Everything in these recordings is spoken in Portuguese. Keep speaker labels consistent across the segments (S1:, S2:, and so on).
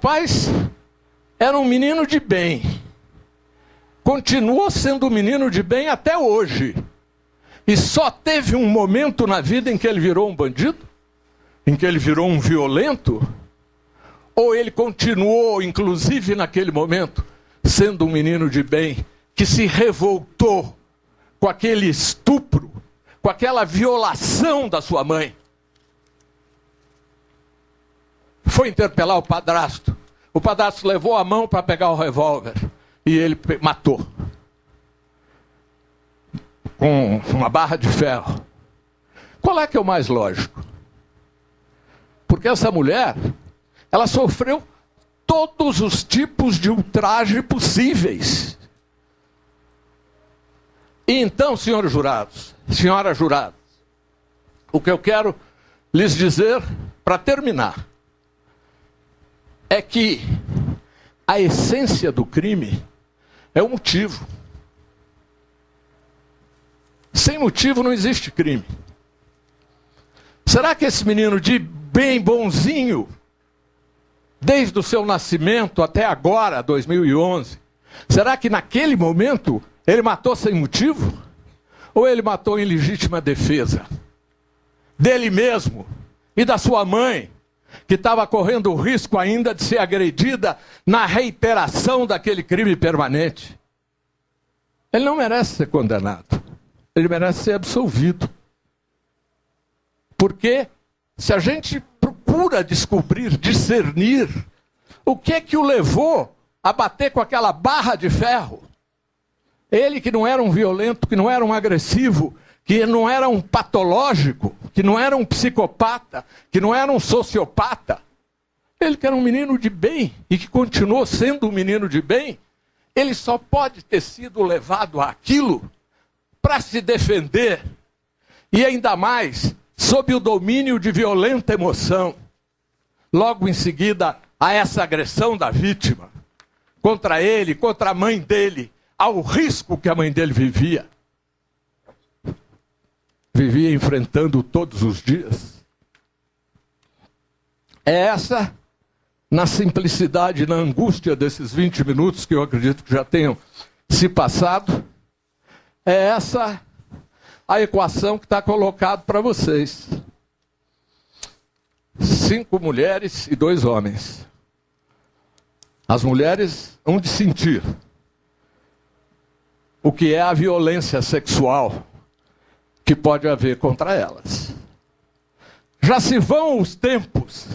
S1: rapaz era um menino de bem. Continuou sendo um menino de bem até hoje. E só teve um momento na vida em que ele virou um bandido? Em que ele virou um violento? Ou ele continuou, inclusive naquele momento, sendo um menino de bem, que se revoltou com aquele estupro, com aquela violação da sua mãe? Foi interpelar o padrasto. O padrasto levou a mão para pegar o revólver e ele matou. Com uma barra de ferro. Qual é que é o mais lógico? Porque essa mulher, ela sofreu todos os tipos de ultraje possíveis. E então, senhores jurados, senhoras juradas, o que eu quero lhes dizer, para terminar, é que a essência do crime é o motivo. Sem motivo não existe crime. Será que esse menino de bem bonzinho, desde o seu nascimento até agora, 2011, será que naquele momento ele matou sem motivo? Ou ele matou em legítima defesa? Dele mesmo e da sua mãe, que estava correndo o risco ainda de ser agredida na reiteração daquele crime permanente. Ele não merece ser condenado. Ele merece ser absolvido. Porque se a gente procura descobrir, discernir, o que é que o levou a bater com aquela barra de ferro? Ele que não era um violento, que não era um agressivo, que não era um patológico, que não era um psicopata, que não era um sociopata. Ele que era um menino de bem e que continuou sendo um menino de bem, ele só pode ter sido levado àquilo para se defender, e ainda mais sob o domínio de violenta emoção, logo em seguida a essa agressão da vítima, contra ele, contra a mãe dele, ao risco que a mãe dele vivia enfrentando todos os dias. É essa, na simplicidade, na angústia desses 20 minutos, que eu acredito que já tenham se passado, é essa a equação que está colocada para vocês. 5 mulheres e 2 homens. As mulheres hão de sentir o que é a violência sexual que pode haver contra elas. Já se vão os tempos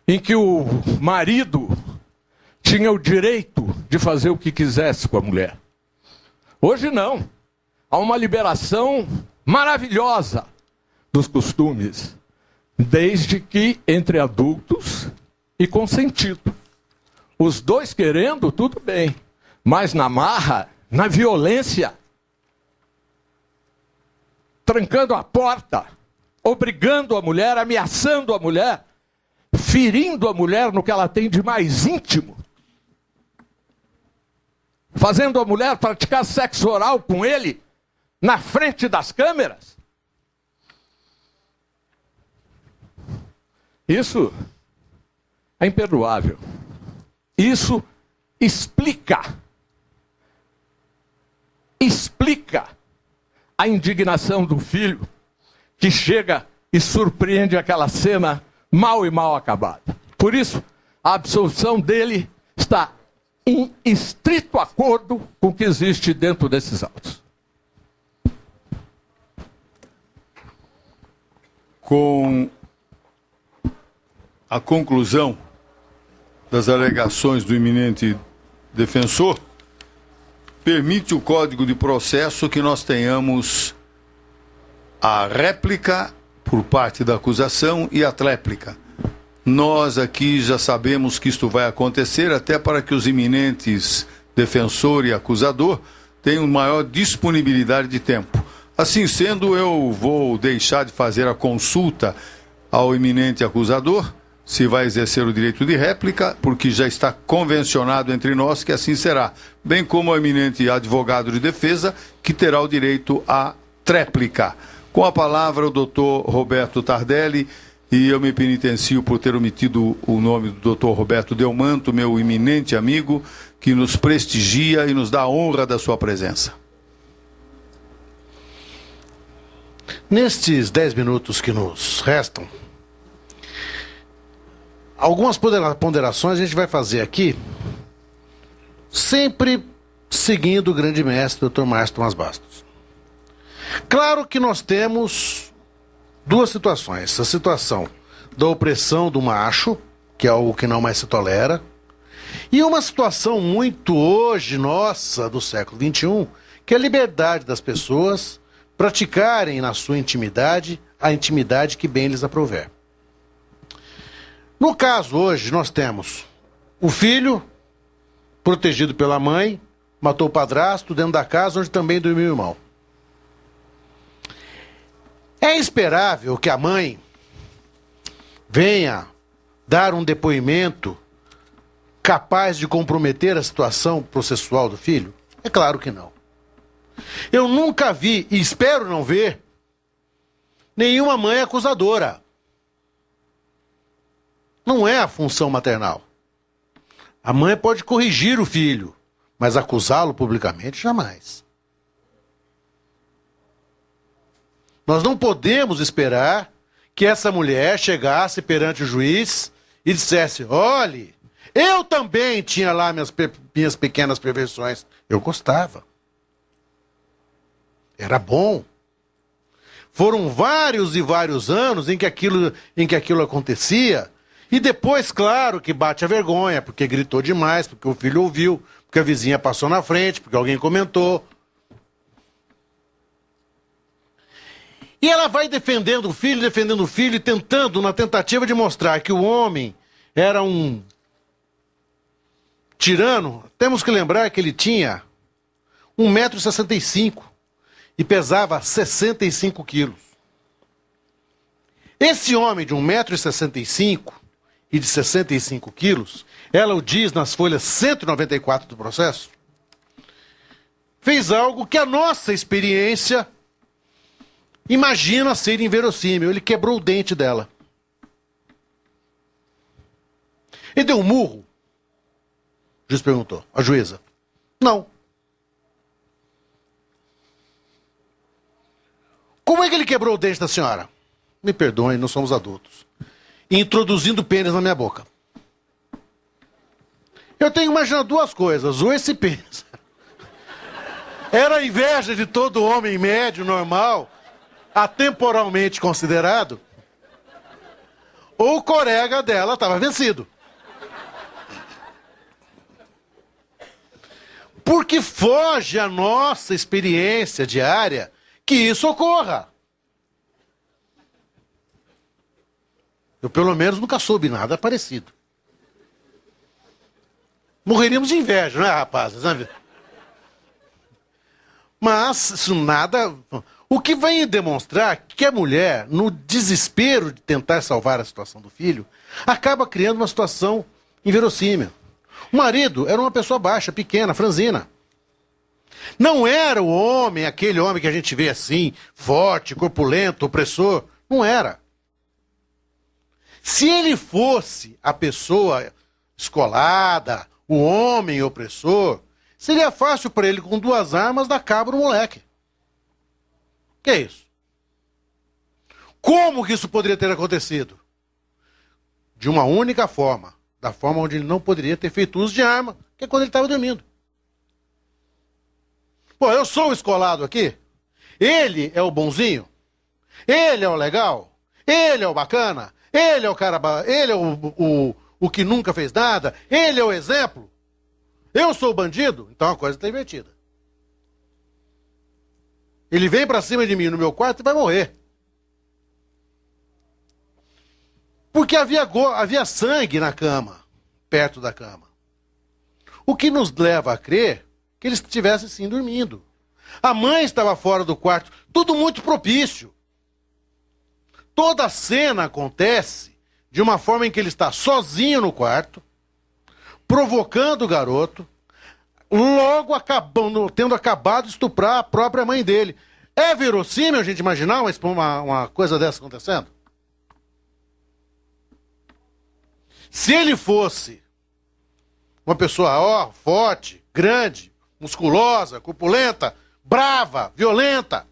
S1: em que o marido tinha o direito de fazer o que quisesse com a mulher. Hoje não. Há uma liberação maravilhosa dos costumes, desde que entre adultos e consentido. Os dois querendo, tudo bem, mas na marra, na violência, trancando a porta, obrigando a mulher, ameaçando a mulher, ferindo a mulher no que ela tem de mais íntimo, fazendo a mulher praticar sexo oral com ele na frente das câmeras. Isso é imperdoável. Isso explica a indignação do filho que chega e surpreende aquela cena mal e mal acabada. Por isso, a absolução dele está em estrito acordo com o que existe dentro desses autos.
S2: Com a conclusão das alegações do eminente defensor, permite o Código de Processo que nós tenhamos a réplica por parte da acusação e a tréplica. Nós aqui já sabemos que isto vai acontecer, até para que os eminentes defensor e acusador tenham maior disponibilidade de tempo. Assim sendo, eu vou deixar de fazer a consulta ao eminente acusador, se vai exercer o direito de réplica, porque já está convencionado entre nós que assim será, bem como o eminente advogado de defesa, que terá o direito à tréplica. Com a palavra, o doutor Roberto Tardelli, e eu me penitencio por ter omitido o nome do Dr. Roberto Delmanto, meu eminente amigo, que nos prestigia e nos dá a honra da sua presença.
S3: Nestes 10 minutos que nos restam, algumas ponderações a gente vai fazer aqui, sempre seguindo o grande mestre, Dr. Márcio Tomás Bastos. Claro que nós temos duas situações. A situação da opressão do macho, que é algo que não mais se tolera, e uma situação muito hoje, nossa, do século XXI, que é a liberdade das pessoas praticarem na sua intimidade a intimidade que bem lhes aprouver. No caso hoje, nós temos o filho, protegido pela mãe, matou o padrasto dentro da casa onde também dormiu o irmão. É esperável que a mãe venha dar um depoimento capaz de comprometer a situação processual do filho? É claro que não. Eu nunca vi, e espero não ver, nenhuma mãe acusadora. Não é a função maternal. A mãe pode corrigir o filho, mas acusá-lo publicamente, jamais. Nós não podemos esperar que essa mulher chegasse perante o juiz e dissesse: olhe, eu também tinha lá minhas pequenas perversões. Eu gostava. Era bom. Foram vários e vários anos em que aquilo acontecia. E depois, claro, que bate a vergonha, porque gritou demais, porque o filho ouviu, porque a vizinha passou na frente, porque alguém comentou. E ela vai defendendo o filho, e tentando, na tentativa de mostrar que o homem era um tirano. Temos que lembrar que ele tinha 1,65 m e pesava 65 quilos. Esse homem de 1,65 m e de 65 quilos, ela o diz nas folhas 194 do processo, fez algo que a nossa experiência imagina ser inverossímil. Ele quebrou o dente dela. Ele deu um murro? O juiz perguntou. A juíza: não. Como é que ele quebrou o dente da senhora? Me perdoem, não somos adultos. Introduzindo pênis na minha boca. Eu tenho imaginado duas coisas. Ou esse pênis era a inveja de todo homem médio, normal, atemporalmente considerado, ou o colega dela estava vencido. Porque foge à nossa experiência diária que isso ocorra. Eu, pelo menos, nunca soube nada parecido. Morreríamos de inveja, não é, rapazes? Mas isso nada... O que vem demonstrar que a mulher, no desespero de tentar salvar a situação do filho, acaba criando uma situação inverossímil. O marido era uma pessoa baixa, pequena, franzina. Não era o homem, aquele homem que a gente vê assim, forte, corpulento, opressor. Não era. Se ele fosse a pessoa escolada, o homem opressor, seria fácil para ele, com 2 armas, dar cabo no moleque. Que é isso? Como que isso poderia ter acontecido? De uma única forma. Da forma onde ele não poderia ter feito uso de arma, que é quando ele estava dormindo. Pô, eu sou o escolado aqui. Ele é o bonzinho. Ele é o legal. Ele é o bacana. Ele é o cara... Ele é o que nunca fez nada. Ele é o exemplo. Eu sou o bandido. Então a coisa está invertida. Ele vem pra cima de mim no meu quarto e vai morrer. Porque havia sangue na cama, perto da cama. O que nos leva a crer que ele estivesse sim dormindo. A mãe estava fora do quarto, tudo muito propício. Toda a cena acontece de uma forma em que ele está sozinho no quarto, provocando o garoto, logo tendo acabado de estuprar a própria mãe dele. É verossímil a gente imaginar uma coisa dessa acontecendo? Se ele fosse uma pessoa forte, grande, musculosa, corpulenta, brava, violenta,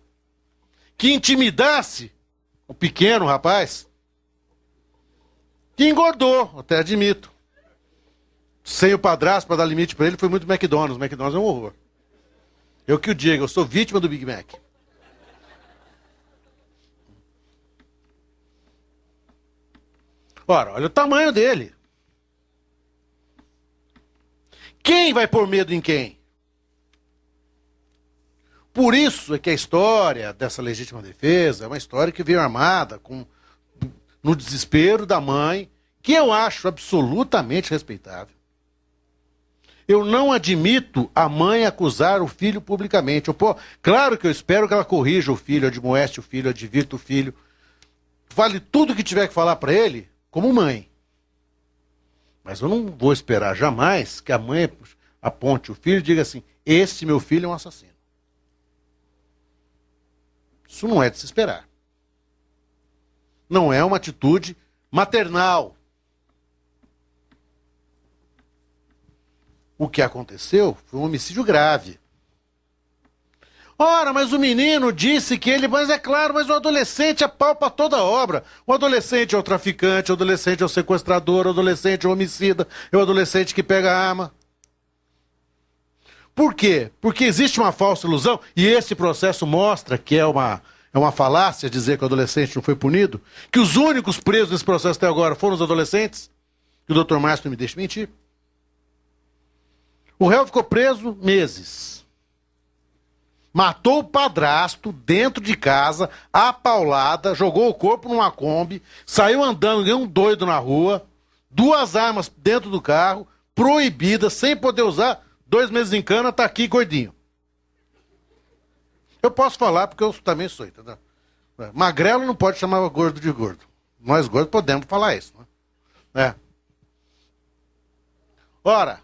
S3: que intimidasse o pequeno rapaz, que engordou, até admito. Sem o padrasto para dar limite para ele, foi muito McDonald's. McDonald's é um horror. Eu que o digo, eu sou vítima do Big Mac. Ora, olha o tamanho dele. Quem vai pôr medo em quem? Por isso é que a história dessa legítima defesa é uma história que veio armada no desespero da mãe, que eu acho absolutamente respeitável. Eu não admito a mãe acusar o filho publicamente. Claro que eu espero que ela corrija o filho, admoeste o filho, advirta o filho. Fale tudo o que tiver que falar para ele como mãe. Mas eu não vou esperar jamais que a mãe aponte o filho e diga assim: esse meu filho é um assassino. Isso não é de se esperar. Não é uma atitude maternal. O que aconteceu foi um homicídio grave. Ora, mas o menino disse que ele... Mas é claro, mas o adolescente é pau pra toda obra. O adolescente é o traficante, o adolescente é o sequestrador, o adolescente é o homicida, é o adolescente que pega a arma. Por quê? Porque existe uma falsa ilusão, e esse processo mostra que é uma falácia dizer que o adolescente não foi punido, que os únicos presos nesse processo até agora foram os adolescentes, que o Dr. Márcio não me deixa mentir. O réu ficou preso meses. Matou o padrasto dentro de casa, a paulada, jogou o corpo numa Kombi, saiu andando, ganhou um doido na rua, 2 armas dentro do carro, proibidas, sem poder usar, 2 meses em cana, tá aqui gordinho. Eu posso falar porque eu também sou, entendeu? Magrelo não pode chamar gordo de gordo. Nós gordos podemos falar isso, né? Ora,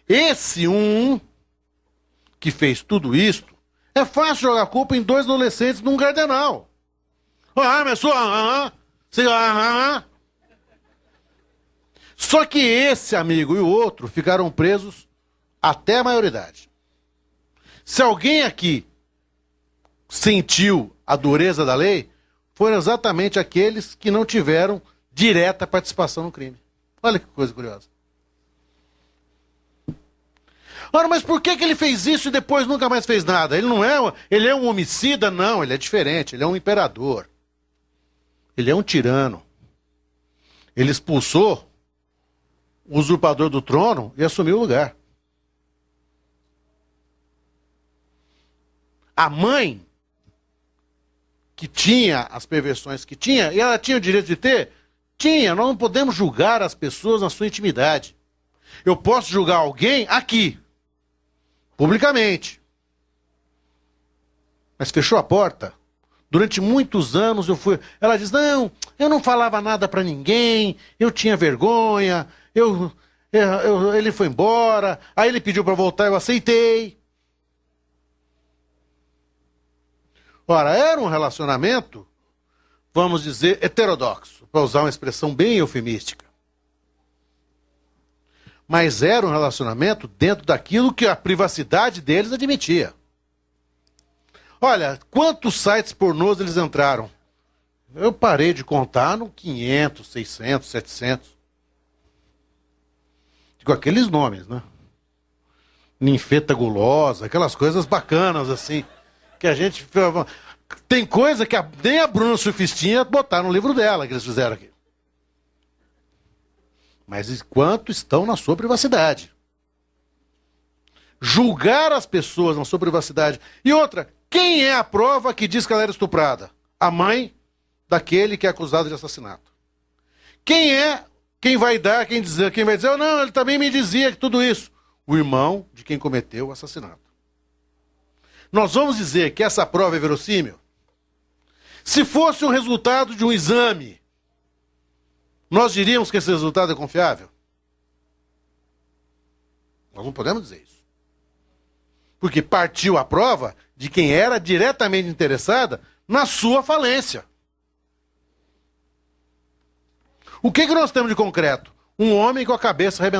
S3: esse que fez tudo isso, é fácil jogar culpa em 2 adolescentes num gardenal. Mas Só que esse amigo e o outro ficaram presos até a maioridade. Se alguém aqui sentiu a dureza da lei, foram exatamente aqueles que não tiveram direta participação no crime. Olha que coisa curiosa. Ora, mas por que ele fez isso e depois nunca mais fez nada? Ele é um homicida? Não, ele é diferente, ele é um imperador. Ele é um tirano. Ele expulsou o usurpador do trono e assumiu o lugar. A mãe, que tinha as perversões que tinha, e ela tinha o direito de ter? Tinha. Nós não podemos julgar as pessoas na sua intimidade. Eu posso julgar alguém aqui, publicamente. Mas fechou a porta. Durante muitos anos ela diz: não, eu não falava nada para ninguém, eu tinha vergonha, ele foi embora, aí ele pediu para voltar, eu aceitei. Ora, era um relacionamento, vamos dizer, heterodoxo, para usar uma expressão bem eufemística. Mas era um relacionamento dentro daquilo que a privacidade deles admitia. Olha, quantos sites pornôs eles entraram? Eu parei de contar no 500, 600, 700. Com aqueles nomes, né? Ninfeta gulosa, aquelas coisas bacanas assim, que a gente... Tem coisa que nem a Bruna Surfistinha botar no livro dela, que eles fizeram aqui. Mas enquanto estão na sua privacidade. Julgar as pessoas na sua privacidade. E outra, quem é a prova que diz que ela era estuprada? A mãe daquele que é acusado de assassinato. Quem vai dizer, não, ele também me dizia que tudo isso. O irmão de quem cometeu o assassinato. Nós vamos dizer que essa prova é verossímil? Se fosse um resultado de um exame, nós diríamos que esse resultado é confiável? Nós não podemos dizer isso. Porque partiu a prova de quem era diretamente interessada na sua falência. O que nós temos de concreto? Um homem com a cabeça arrebentada.